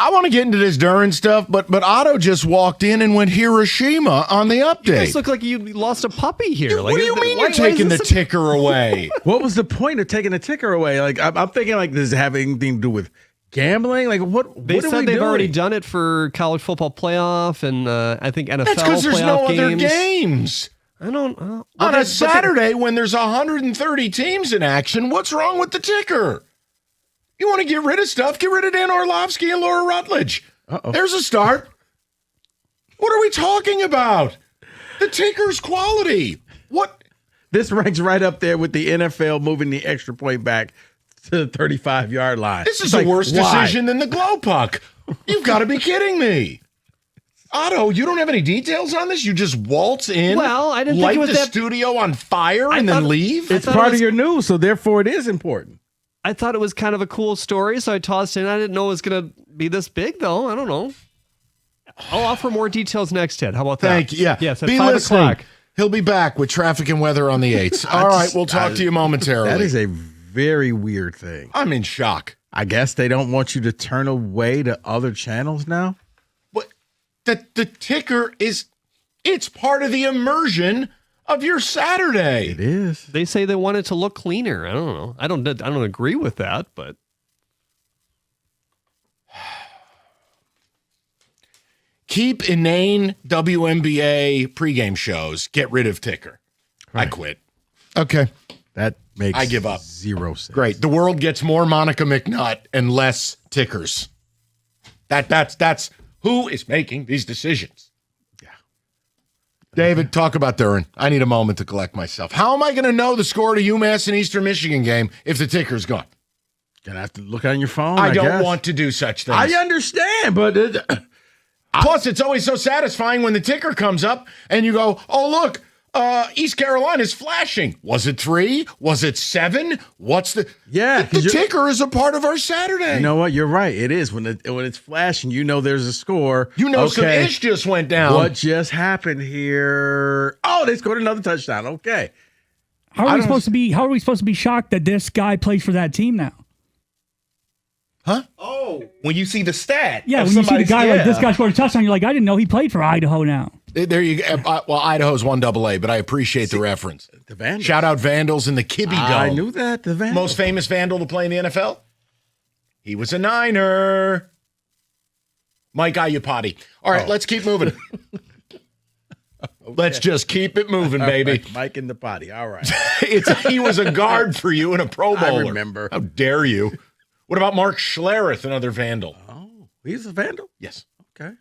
I want to get into this Duren stuff, but Otto just walked in and went Hiroshima on the update. You guys look like you lost a puppy here. What do you mean you're taking the ticker away? What was the point of taking the ticker away? Like, I'm thinking, like, does it have anything to do with gambling? Like, what? They said they've already done it for college football playoff and I think NFL. That's because there's no other games. I don't know. On a Saturday when there's 130 teams in action, what's wrong with the ticker? You want to get rid of stuff? Get rid of Dan Orlovsky and Laura Rutledge. Uh-oh. There's a start. What are we talking about? The ticker's quality. What? This ranks right up there with the NFL moving the extra point back to the 35-yard line. This is a worse decision than the glow puck. You've got to be kidding me. Otto, you don't have any details on this? You just waltz in, well, I didn't light think it was the studio on fire, and then leave? It's part of your news, so therefore it is important. I thought it was kind of a cool story, so I tossed it in. I didn't know it was going to be this big, though. I don't know. I'll offer more details next, Ted. How about that? Thank you. Yeah. Yes, at be 5 listening. o'clock. He'll be back with traffic and weather on the 8th. All right, we'll talk to you momentarily. That is a very weird thing. I'm in shock. I guess they don't want you to turn away to other channels now? But the ticker it's part of the immersion of your Saturday. It is. They say they want it to look cleaner. I don't know. I don't agree with that, but keep inane WNBA pregame shows. Get rid of ticker. Right. I quit. Okay. That makes I give up. 0 sense. Great. The world gets more Monica McNutt and less tickers. That's who is making these decisions. David, talk about Duren. I need a moment to collect myself. How am I going to know the score to UMass and Eastern Michigan game if the ticker's gone? Gonna have to look on your phone. I don't guess. want to do such things. I understand, but plus, it's always so satisfying when the ticker comes up and you go, "Oh, look, East Carolina's flashing. Was it 3? Was it 7? What's the?" Yeah, the ticker is a part of our Saturday. You know what? You're right. It is when it's flashing. You know there's a score. You know some ish just went down. What just happened here? Oh, they scored another touchdown. Okay. How are we supposed to be shocked that this guy plays for that team now? Huh? Oh, when you see the stat. Yeah, when you see the guy like this guy scored a touchdown, you're like, I didn't know he played for Idaho now. There you go. Well, Idaho's 1AA, but I appreciate the reference. The Vandals. Shout out Vandals in the Kibbe Dome. I knew that. The Vandals. Most famous Vandal to play in the NFL? He was a Niner. Mike Iupati. All right, let's keep moving. Let's just keep it moving, baby. Right, Mike in the potty. All right. He was a guard for you and a Pro Bowler. I remember. How dare you? What about Mark Schlereth, another Vandal? Oh, he's a Vandal? Yes. Okay.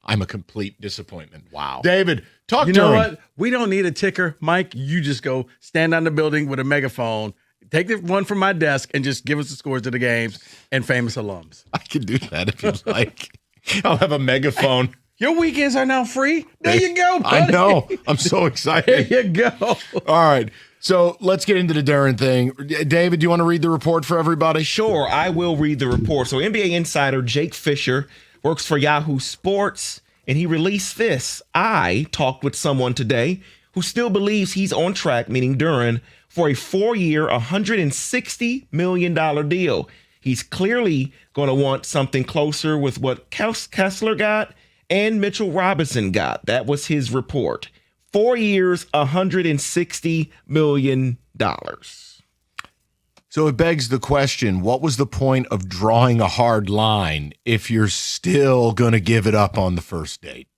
I'm a complete disappointment. Wow. David, talk to You know him. what? We don't need a ticker. Mike, you just go stand on the building with a megaphone, take the one from my desk, and just give us the scores of the games and famous alums. I can do that if you'd like. I'll have a megaphone. Your weekends are now free. There you go, buddy. I know. I'm so excited. There you go. All right. So let's get into the Duren thing. David, do you want to read the report for everybody? Sure, I will read the report. So NBA insider Jake Fisher works for Yahoo Sports, and he released this. I talked with someone today who still believes he's on track, meaning Duren, for a 4-year, $160 million deal. He's clearly going to want something closer with what Kessler got and Mitchell Robinson got. That was his report. 4 years, $160 million. So it begs the question, what was the point of drawing a hard line if you're still going to give it up on the first date?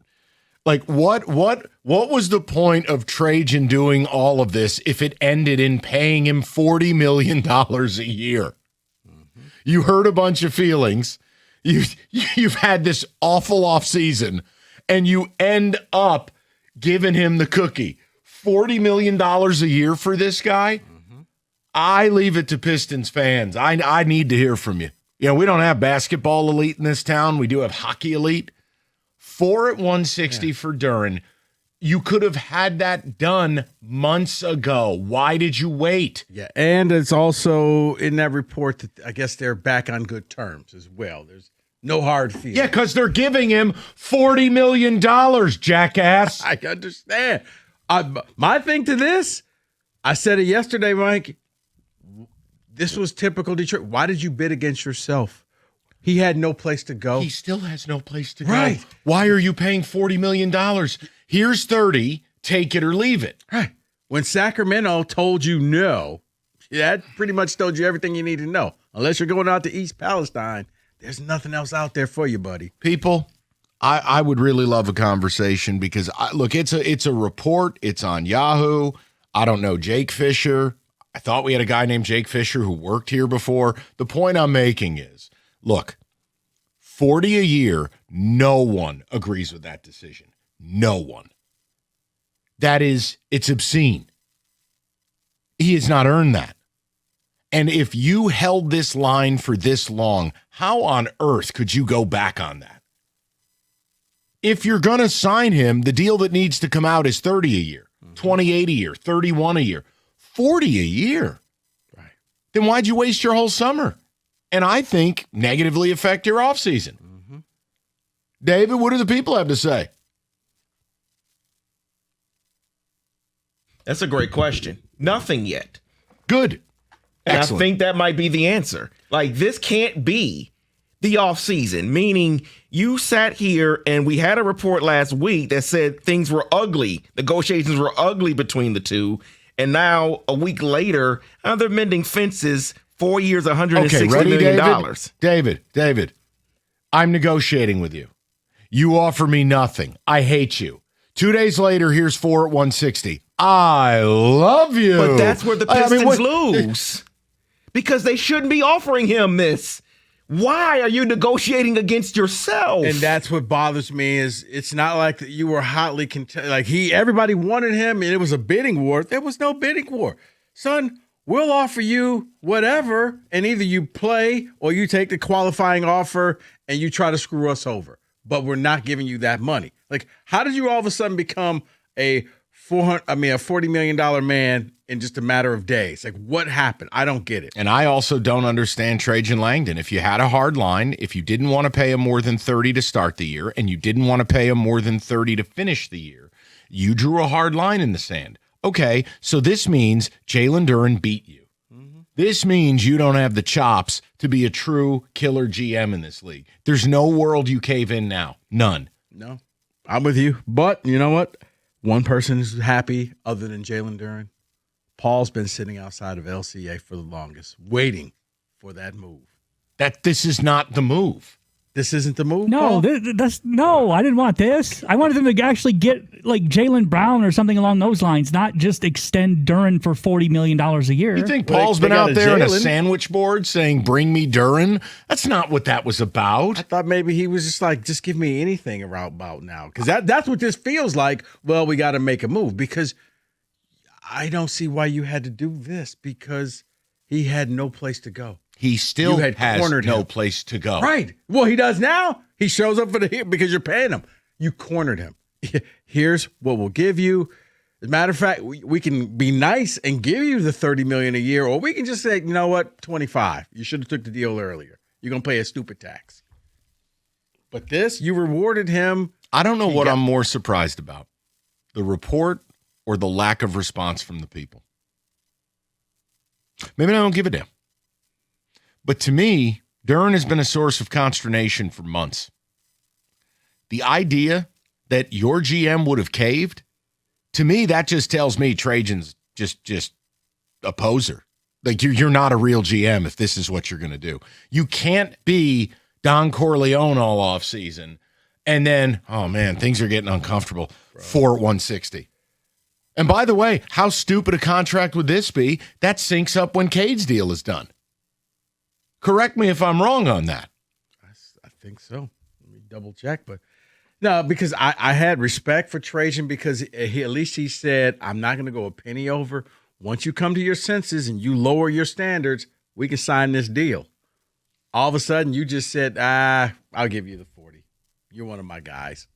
Like, what was the point of Trajan doing all of this if it ended in paying him $40 million a year? Mm-hmm. You hurt a bunch of feelings. You've had this awful offseason, and you end up giving him the cookie. $40 million a year for this guy? Mm-hmm. I leave it to Pistons fans. I need to hear from you. You know, we don't have basketball elite in this town. We do have hockey elite. 4 at 160 for Duren. You could have had that done months ago. Why did you wait? Yeah, and it's also in that report that I guess they're back on good terms as well. There's no hard feelings. Yeah, because they're giving him $40 million, jackass. I understand. My thing to this, I said it yesterday, Mike. This was typical Detroit. Why did you bid against yourself? He had no place to go. He still has no place to go. Right. Why are you paying $40 million? Here's 30, take it or leave it. Right. When Sacramento told you no, that pretty much told you everything you need to know. Unless you're going out to East Palestine, there's nothing else out there for you, buddy. People, I would really love a conversation because, look, it's a report. It's on Yahoo. I don't know Jake Fisher. I thought we had a guy named Jake Fisher who worked here before. The point I'm making is, look, 40 a year, no one agrees with that decision. No one. It's obscene. He has not earned that. And if you held this line for this long, how on earth could you go back on that? If you're going to sign him, the deal that needs to come out is 30 a year, 28 a year, 31 a year, 40 a year. Right. Then why'd you waste your whole summer? And I think negatively affect your offseason. Mm-hmm. David, what do the people have to say? That's a great question. Nothing yet. Good. And Excellent. I think that might be the answer. Like, this can't be the offseason, meaning you sat here and we had a report last week that said things were ugly. Negotiations were ugly between the two. And now, a week later, they're mending fences, 4 years, $160 million. David, I'm negotiating with you. You offer me nothing. I hate you. 2 days later, here's 4 at 160. I love you. But that's where the Pistons lose. Because they shouldn't be offering him this. Why are you negotiating against yourself? And that's what bothers me is it's not like you were hotly everybody wanted him and it was a bidding war. There was no bidding war. Son, we'll offer you whatever, and either you play or you take the qualifying offer and you try to screw us over. But we're not giving you that money. Like, how did you all of a sudden become a $40 million man in just a matter of days? Like, what happened? I don't get it. And I also don't understand Trajan Langdon. If you had a hard line, if you didn't want to pay him more than 30 to start the year, and you didn't want to pay him more than 30 to finish the year, you drew a hard line in the sand. Okay, so this means Jalen Duren beat you. Mm-hmm. This means you don't have the chops to be a true killer GM in this league. There's no world you cave in now. None. No, I'm with you. But you know what? One person is happy other than Jalen Duren. Paul's been sitting outside of LCA for the longest, waiting for that move. This is not the move. This isn't the move? No, Paul? I didn't want this. I wanted them to actually get like Jaylen Brown or something along those lines, not just extend Duren for $40 million a year. You think Paul's been out there on a sandwich board saying, bring me Duren? That's not what that was about. I thought maybe he was just like, just give me anything about now. Because that's what this feels like. Well, we got to make a move because I don't see why you had to do this because he had no place to go. He still has no place to go. Right. Well, he does now. He shows up because you're paying him. You cornered him. Here's what we'll give you. As a matter of fact, we can be nice and give you the $30 million a year, or we can just say, you know what, 25. You should have took the deal earlier. You're gonna pay a stupid tax. But this, you rewarded him. I don't know what I'm more surprised about: the report or the lack of response from the people. Maybe I don't give a damn. But to me, Duren has been a source of consternation for months. The idea that your GM would have caved, to me, that just tells me Trajan's just a poser. Like, you're not a real GM if this is what you're going to do. You can't be Don Corleone all offseason and then, oh, man, things are getting uncomfortable. 4 at 160. And by the way, how stupid a contract would this be? That syncs up when Cade's deal is done. Correct me if I'm wrong on that. I think so. Let me double check. But no, because I had respect for Trajan because at least he said, I'm not going to go a penny over. Once you come to your senses and you lower your standards, we can sign this deal. All of a sudden, you just said, I'll give you the 40. You're one of my guys.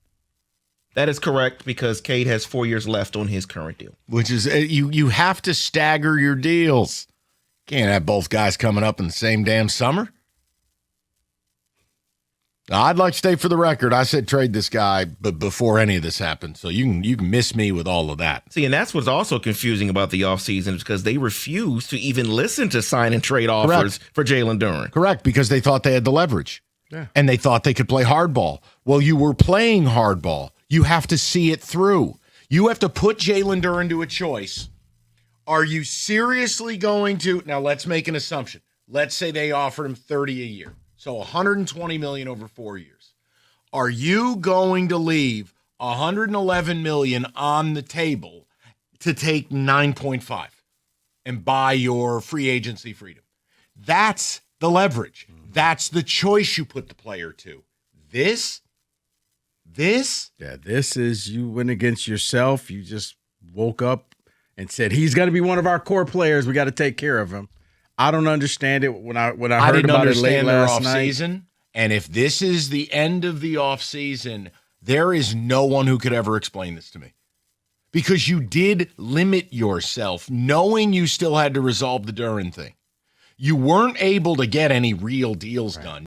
That is correct because Cade has 4 years left on his current deal. Which is, you have to stagger your deals. Can't have both guys coming up in the same damn summer. Now, I'd like to stay for the record. I said trade this guy, but before any of this happened. So you can miss me with all of that. See, and that's what's also confusing about the offseason is because they refuse to even listen to sign and trade offers for Jalen Duren. Correct, because they thought they had the leverage. And they thought they could play hardball. Well, you were playing hardball. You have to see it through. You have to put Jalen Duren to a choice. Are you seriously going to, now let's make an assumption. Let's say they offered him 30 a year. So $120 million over 4 years. Are you going to leave $111 million on the table to take 9.5 and buy your free agency freedom? That's the leverage. That's the choice you put the player to. This. Yeah, this is you went against yourself. You just woke up and said he's going to be one of our core players. We got to take care of him. I don't understand it when I heard didn't about it late understand their last night. offseason. And if this is the end of the offseason, there is no one who could ever explain this to me. Because you did limit yourself, knowing you still had to resolve the Duren thing. You weren't able to get any real deals done.